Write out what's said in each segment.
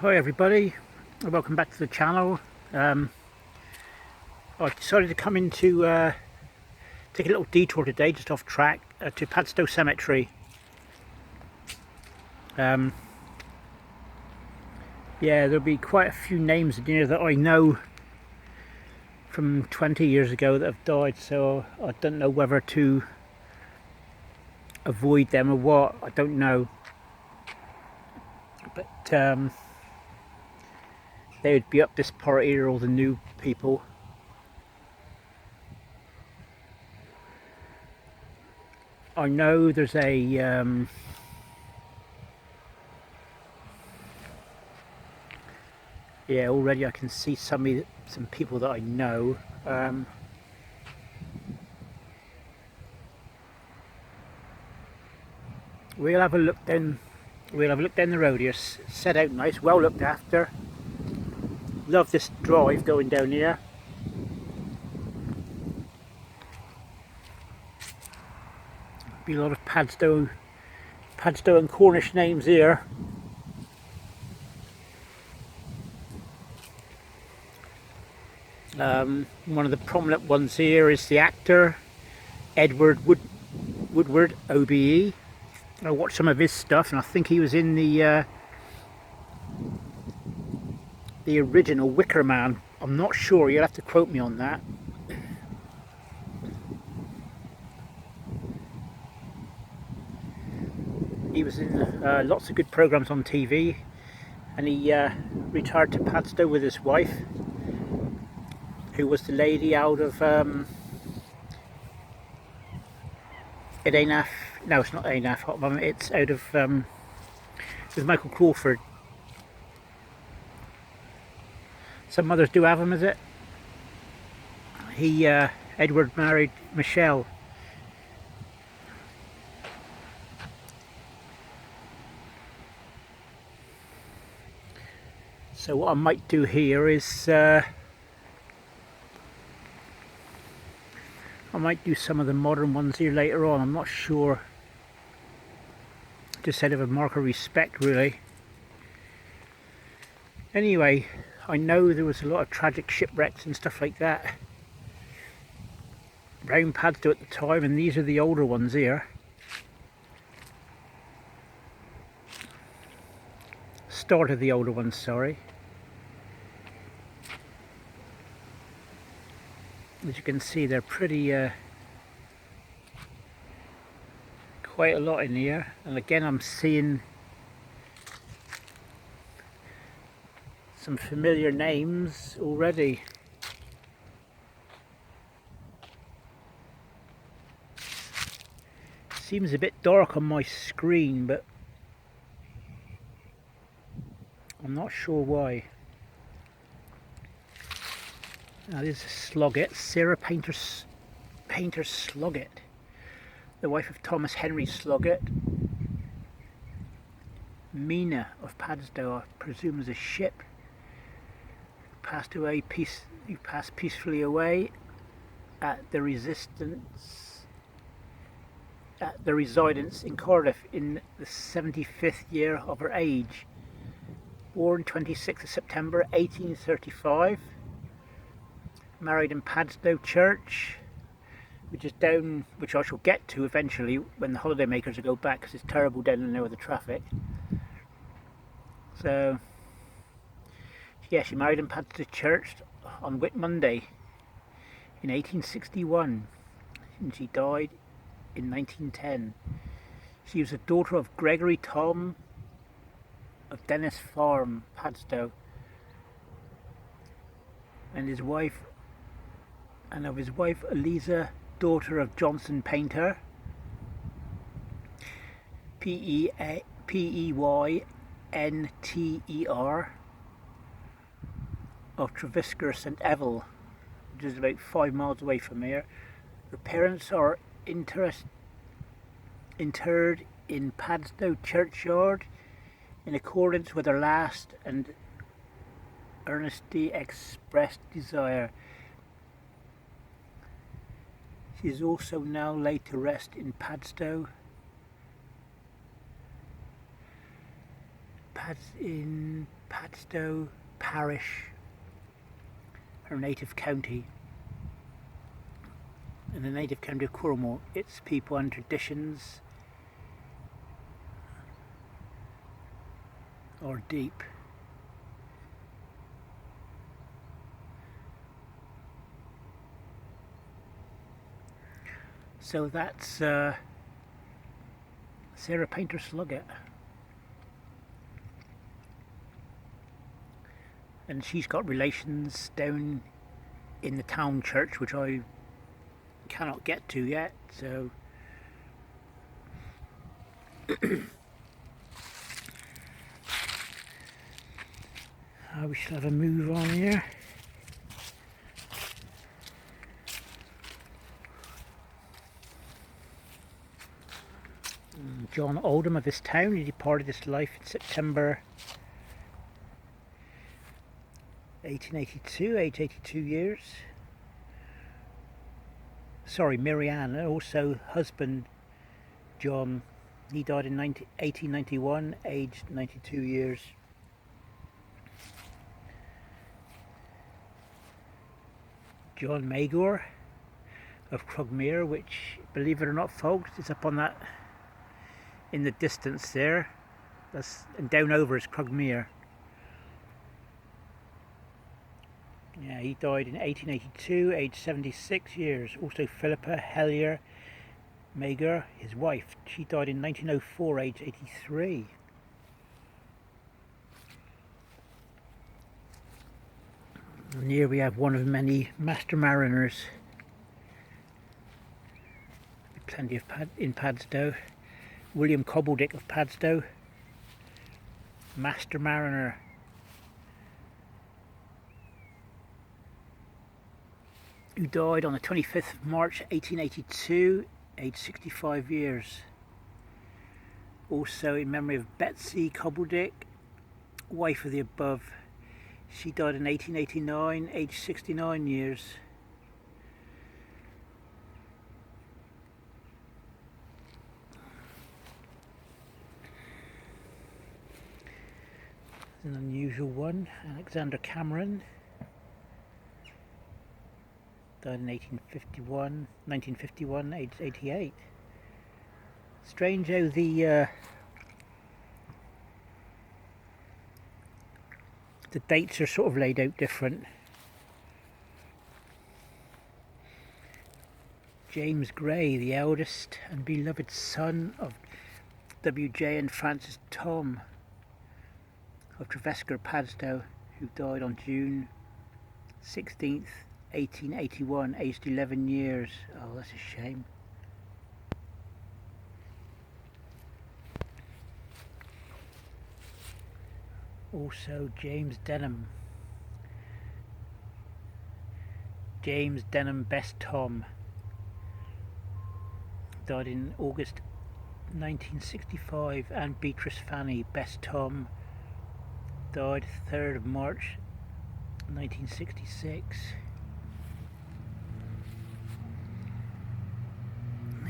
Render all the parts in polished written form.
Hi everybody, and welcome back to the channel. I decided to come in to take a little detour today, just off track, to Padstow Cemetery. Yeah, there'll be quite a few names in here that I know from 20 years ago that have died, so I don't know whether to avoid them or what, I don't know. But they would be up this part here, all the new people. I know there's a yeah, already I can see some people that I know. We'll have a look down. We'll have a look down the road here. Set out nice, well looked after. Love this drive going down here. Be a lot of Padstow and Cornish names here. One of the prominent ones here is the actor Edward Woodward, OBE. I watched some of his stuff, and I think he was in the original Wicker Man. I'm not sure. You'll have to quote me on that. He was in lots of good programs on TV, and he retired to Padstow with his wife, who was the lady out of it ain't Af. No, it's not Ain't Af Hot Mum. It's out of with Michael Crawford. Some mothers do have him, is it? He Edward married Michelle. So what I might do here is I might do some of the modern ones here later on. I'm not sure. Just out of a mark of respect, really. Anyway, I know there was a lot of tragic shipwrecks and stuff like that around Padstow at the time, and these are the older ones here. Start of the older ones, sorry. As you can see, they're pretty quite a lot in here, and again I'm seeing some familiar names already. Seems a bit dark on my screen, but I'm not sure why. Now this is Sloggett, Sarah Painter Sloggett, the wife of Thomas Henry Sloggett. Mina of Padstow, I presume, is a ship. Passed peacefully away at the residence in Cardiff in the 75th year of her age. Born 26th of September 1835. Married in Padstow Church, which is down, which I shall get to eventually when the holiday makers will go back, because it's terrible down there with the traffic. So yeah, she married in Padstow Church on Whit Monday in 1861, and she died in 1910. She was the daughter of Gregory Tom of Dennis Farm, Padstow, and his wife Eliza, daughter of Johnson Painter, Peynter, of Trevisker St Evil, which is about 5 miles away from here. Her parents are interred in Padstow churchyard in accordance with her last and earnestly expressed desire. She is also now laid to rest in Padstow. in Padstow Parish, her native county. In the native county of Cornwall, its people and traditions are deep. So that's Sarah Painter Sloggett, and she's got relations down in the town church, which I cannot get to yet, so we shall have a move on here. John Oldham of this town, he departed this life in September 1882, aged 82 years. Sorry, Marianne, also husband John, he died in 1891, aged 92 years. John Maeger of Crugmere, which, believe it or not folks, is up on that in the distance there. That's, and down over is Crugmere. Yeah, he died in 1882, aged 76 years. Also Philippa Hellier Maeger, his wife, she died in 1904, aged 83. And here we have one of many master mariners. Plenty of in Padstow. William Cobbledick of Padstow, master mariner. Who died on the 25th of March 1882, aged 65 years. Also in memory of Betsy Cobbledick, wife of the above. She died in 1889, aged 69 years. An unusual one, Alexander Cameron, died in 1951, aged 88. Strange how the dates are sort of laid out different. James Gray, the eldest and beloved son of W.J. and Francis Tom of Trevesker, Padstow, who died on June 16th, 1881, aged 11 years. Oh, that's a shame. Also James Denham, Best Tom, died in August 1965, and Beatrice Fanny, Best Tom, died 3rd of March 1966.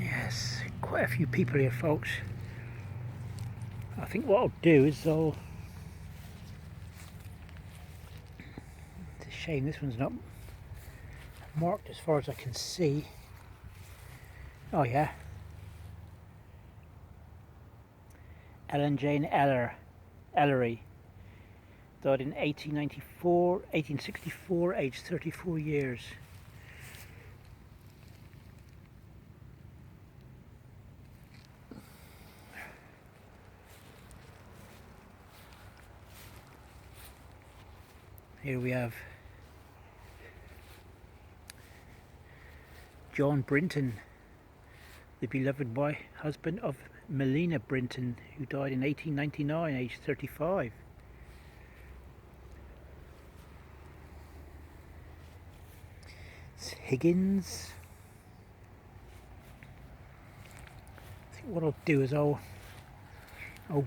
Yes, quite a few people here folks. I think what I'll do is it's a shame this one's not marked as far as I can see. Oh yeah, Ellen Jane Ellery, died in 1864, aged 34 years. Here we have John Brinton, the beloved husband of Melina Brinton, who died in 1899, aged 35. It's Higgins. I think what I'll do is I'll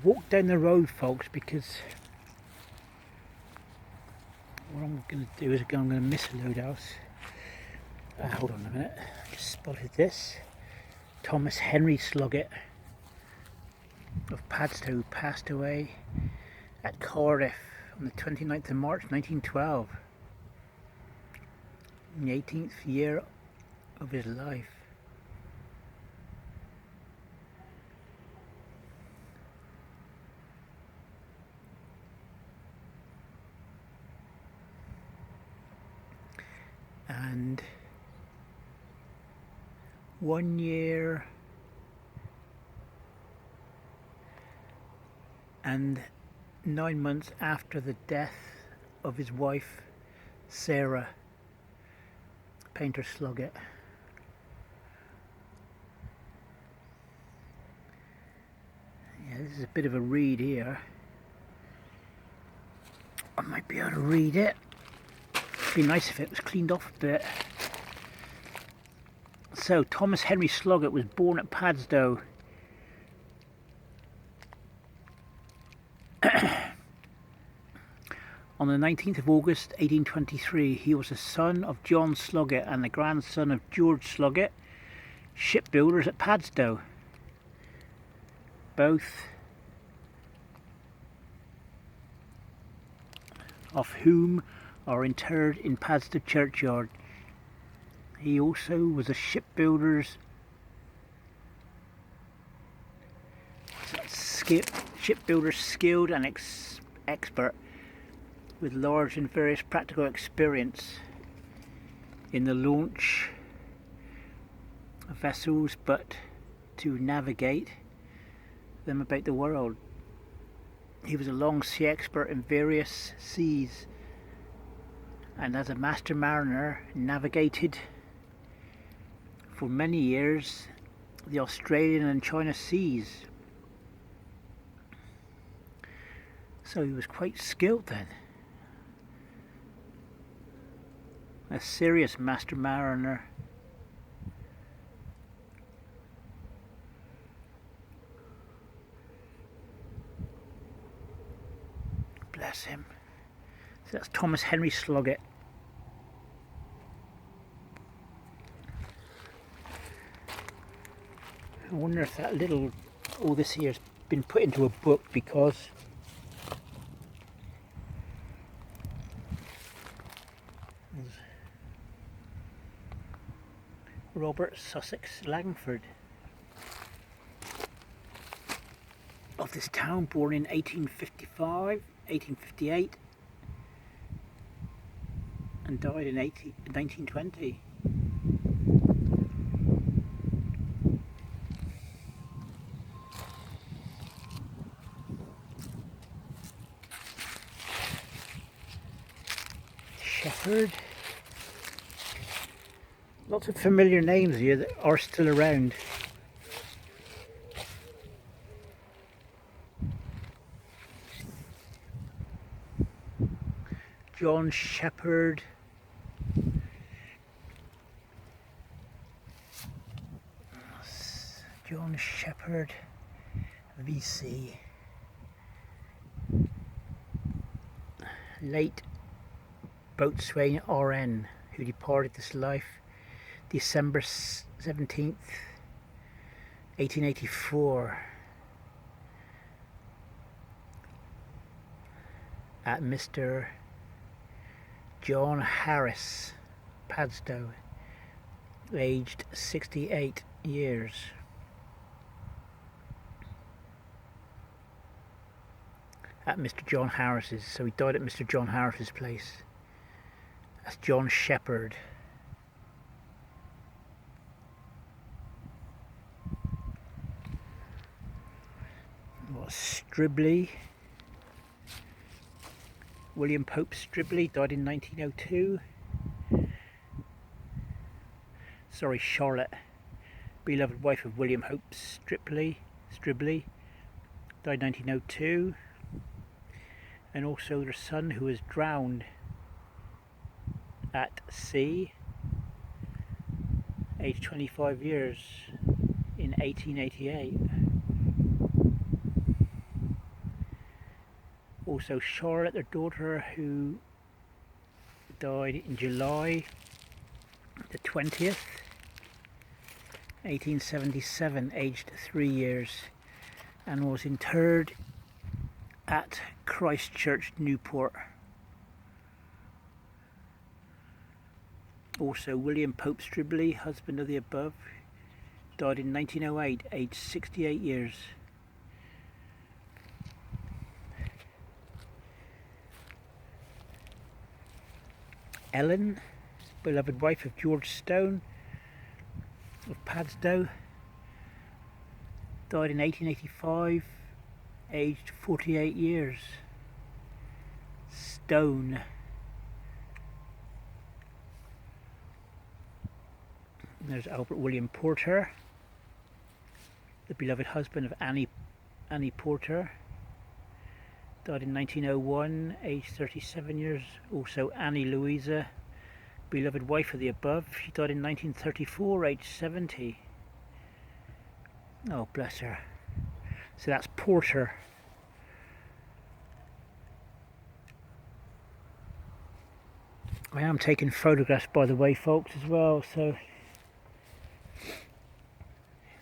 walk down the road folks, because what I'm going to do is I'm going to miss a load else. Hold on a minute, I just spotted this. Thomas Henry Sloggett of Padstow, who passed away at Cardiff on the 29th of March 1912, in the 18th year of his life. And 1 year and 9 months after the death of his wife Sarah, painter Sloggett. Yeah, this is a bit of a read here. I might be able to read it. It'd be nice if it was cleaned off a bit. So, Thomas Henry Sloggett was born at Padstow on the 19th of August 1823. He was the son of John Sloggett and the grandson of George Sloggett, shipbuilders at Padstow, both of whom are interred in Padstow churchyard. He also was a shipbuilder's skilled and expert with large and various practical experience in the launch of vessels, but to navigate them about the world. He was a long sea expert in various seas, and as a master mariner navigated for many years the Australian and China seas. So he was quite skilled then. A serious master mariner. Bless him. So that's Thomas Henry Sloggett. I wonder if that all this here has been put into a book, because Robert Sussex Langford, of this town, born in 1855, 1858 and died in 1920. Shepherd. Lots of familiar names here that are still around. John Shepherd. John Shepherd, VC. Late boatswain RN, who departed this life December 17th, 1884 at Mr. John Harris, Padstow, aged 68 years. At Mr. John Harris's, so he died at Mr. John Harris's place. That's John Shepherd. Stribley. William Pope Stribley died in 1902. Sorry, Charlotte, beloved wife of William Hope Stribley, died 1902. And also their son, who was drowned at sea, aged 25 years, in 1888. Also Charlotte, their daughter, who died in July the 20th, 1877, aged 3 years, and was interred at Christchurch, Newport. Also William Pope Stribley, husband of the above, died in 1908, aged 68 years. Ellen, beloved wife of George Stone of Padstow, died in 1885, aged 48 years. Stone. There's Albert William Porter, the beloved husband of Annie Porter, died in 1901, aged 37 years. Also Annie Louisa, beloved wife of the above, she died in 1934, aged 70. Oh, bless her. So that's Porter. I am taking photographs, by the way, folks, as well, so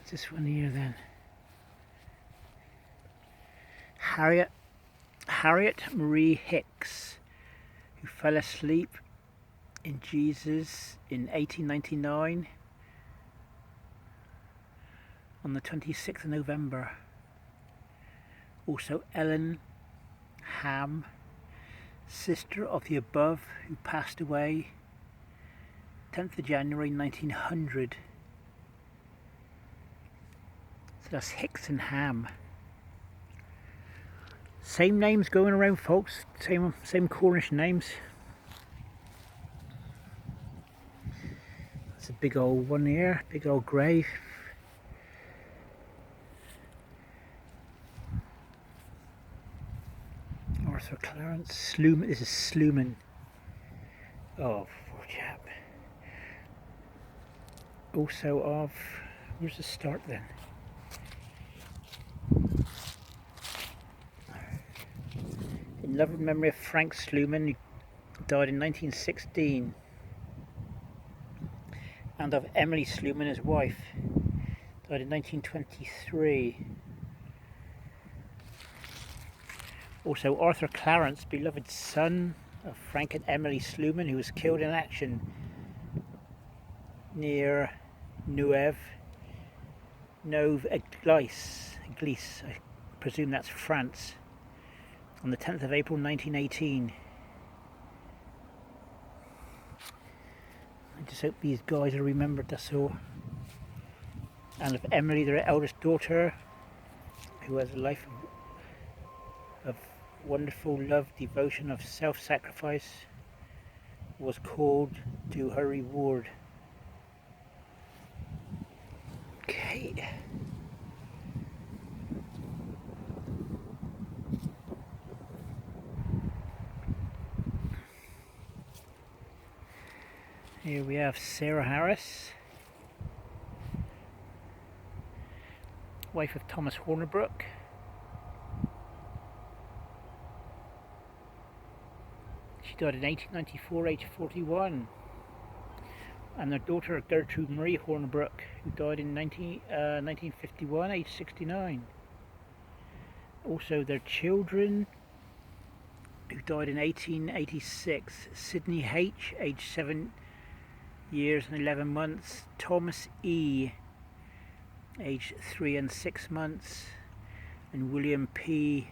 this one here then. Harriet Marie Hicks, who fell asleep in Jesus in 1899 on the 26th of November. Also Ellen Ham, sister of the above, who passed away 10th of January 1900. So that's Hicks and Ham. Same names going around, folks. Same Cornish names. That's a big old one here, big old grave. Arthur Clarence Sloom. This is Slooman. Oh, poor chap. Also of, where's the start then? In loving memory of Frank Slooman, who died in 1916, and of Emily Slooman, his wife, died in 1923. Also Arthur Clarence, beloved son of Frank and Emily Slooman, who was killed in action near Neuve Eglise, I presume that's France, on the 10th of April 1918. I just hope these guys are remembered, that's all. And of Emily, their eldest daughter, who has a life of wonderful love, devotion, of self-sacrifice, was called to her reward. Okay. Here we have Sarah Harris, wife of Thomas Hornibrook. She died in 1894, aged 41. And their daughter Gertrude Marie Hornibrook, who died in 1951, aged 69. Also their children, who died in 1886, Sydney H, aged 7 years and 11 months, Thomas E, aged 3 and 6 months, and William P,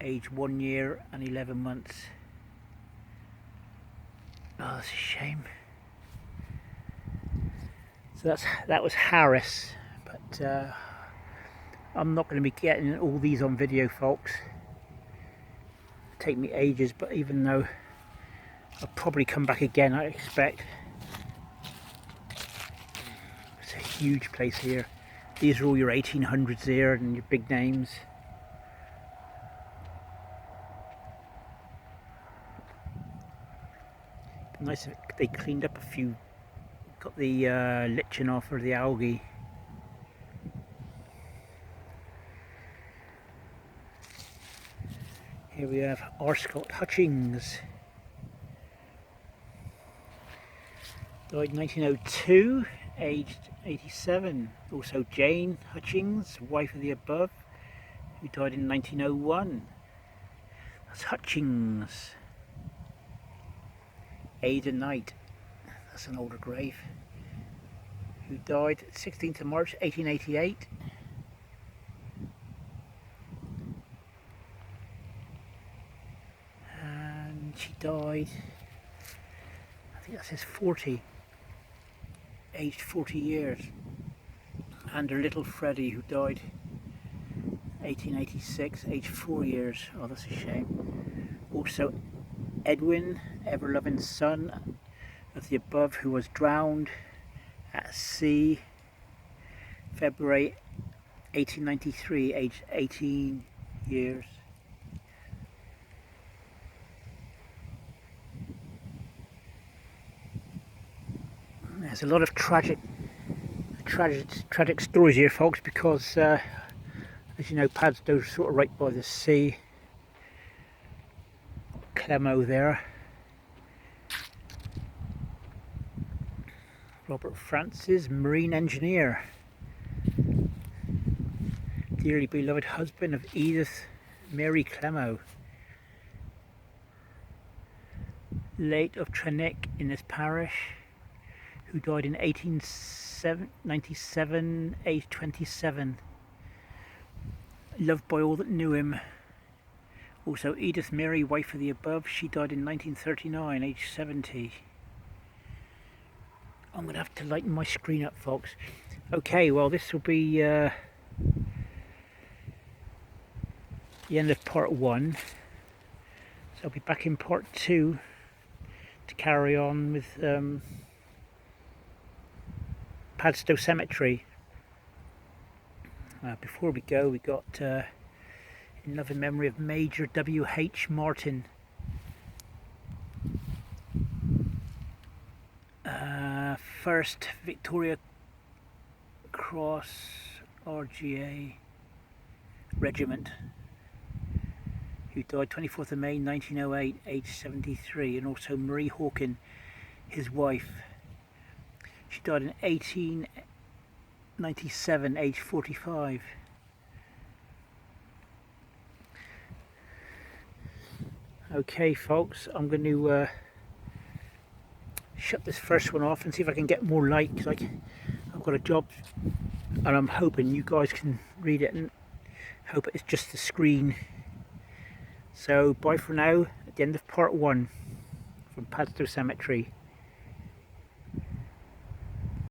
aged 1 year and 11 months. Oh, that's a shame. So that was Harris, but I'm not going to be getting all these on video, folks. It'll take me ages, but even though I'll probably come back again, I expect. It's a huge place here. These are all your 1800s here and your big names. Nice, they cleaned up a few, got the lichen off, or the algae. Here we have R. Scott Hutchings, died in 1902, aged 87. Also Jane Hutchings, wife of the above, who died in 1901. That's Hutchings. Ada Knight, that's an older grave, who died 16th of March 1888. And she died, I think that says 40, aged 40 years. And her little Freddie, who died 1886, aged 4 years. Oh, that's a shame. Also Edwin, ever-loving son of the above, who was drowned at sea February 1893, aged 18 years. There's a lot of tragic stories here, folks, because as you know, Padstow's sort of right by the sea. Clemo there. Robert Francis, marine engineer, dearly beloved husband of Edith Mary Clemo, late of Trenick in this parish, who died in 1897, aged 27, loved by all that knew him. Also Edith Mary, wife of the above, she died in 1939, aged 70. I'm going to have to lighten my screen up, folks. Okay, well, this will be the end of part 1. So I'll be back in part 2 to carry on with Padstow Cemetery. Before we go, we got in loving memory of Major W.H. Martin. First Victoria Cross RGA Regiment, who died 24th of May 1908, aged 73, and also Marie Hawkin, his wife. She died in 1897, aged 45. Okay, folks, I'm going to shut this first one off and see if I can get more light, because I've got a job and I'm hoping you guys can read it and hope it's just the screen. So bye for now, at the end of part 1 from Padstow Cemetery.